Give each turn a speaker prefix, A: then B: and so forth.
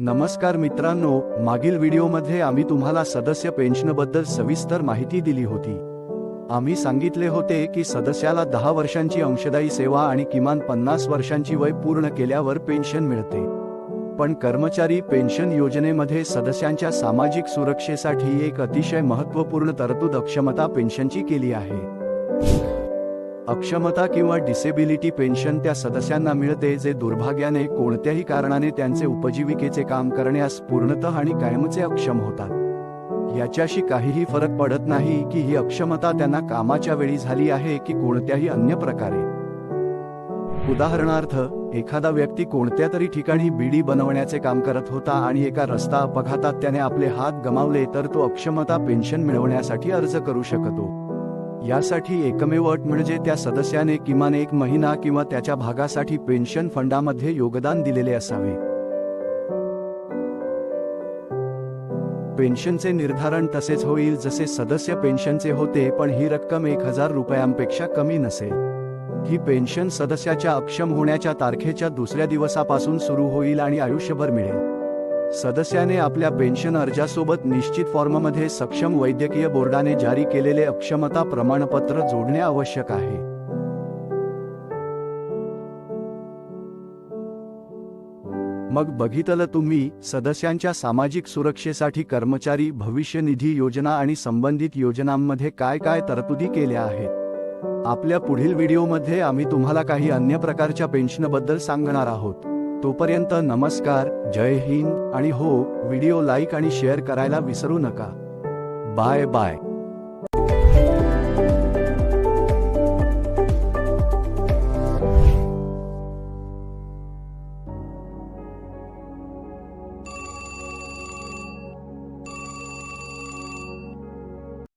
A: नमस्कार मित्रांनो, मागील व्हिडिओमध्ये आम्ही तुम्हाला सदस्य पेन्शनबद्दल सविस्तर माहिती दिली होती। आम्ही सांगितले होते की सदस्याला 10 वर्षांची अंशदायी सेवा आणि किमान 50 वर्षांची वय पूर्ण केल्यावर पेन्शन मिळते। पण कर्मचारी पेन्शन योजनेमध्ये सदस्यांच्या सामाजिक सुरक्षेसाठी एक अतिशय महत्त्वपूर्ण तरतूद अक्षमता पेन्शनची केली आहे। अक्षमता किंवा डिसेबिलिटी पेन्शन त्या सदस्यांना मिळते जे दुर्भाग्याने कोणत्याही कारणाने त्यांचे उपजीविकेचे काम करण्यास पूर्णतः आणि कायमचे अक्षम होतात। याच्याशी काहीही फरक पडत नाही की ही अक्षमता त्यांना कामाच्या वेळी झाली आहे की कोणत्याही अन्य प्रकारे। उदाहरणार्थ, एखादा व्यक्ती कोणत्या तरी ठिकाणी बीडी बनवण्याचे काम करत होता आणि एका रस्ता अपघातात त्याने आपले हात गमावले तर तो अक्षमता पेन्शन मिळवण्यासाठी अर्ज करू शकतो। यासाठी एकमेव अट म्हणजे त्या सदस्याने किमान 1 महिना किंवा त्याच्या भागासाठी पेन्शन फंडामध्ये योगदान दिलेले असावे। पेन्शनचे निर्धारण तसेच होईल जसे सदस्य पेन्शनचे होते, पण ही रक्कम 1000 रुपयांपेक्षा कमी नसेल। ही पेन्शन सदस्याच्या अक्षम होण्याच्या तारखेच्या दुसऱ्या दिवसापासून सुरू होईल आणि आयुष्यभर मिळेल। सदस्याने आपल्या पेन्शन अर्जासोबत निश्चित फॉर्ममध्ये सक्षम वैद्यकीय बोर्डाने जारी केलेले अक्षमता प्रमाणपत्र जोडणे आवश्यक आहे। मग बघितलं तुम्ही, सदस्यांच्या सामाजिक सुरक्षेसाठी कर्मचारी भविष्य निधी योजना आणि संबंधित योजनांमध्ये काय काय तरतुदी केल्या आहेत। आपल्या पुढील व्हिडिओमध्ये आम्ही तुम्हाला काही अन्य प्रकारच्या पेन्शनबद्दल सांगणार आहोत। तोपर्यंत नमस्कार, जय हिंद आणि हो, व्हिडिओ लाईक आणि शेअर करायला विसरू नका। Bye bye.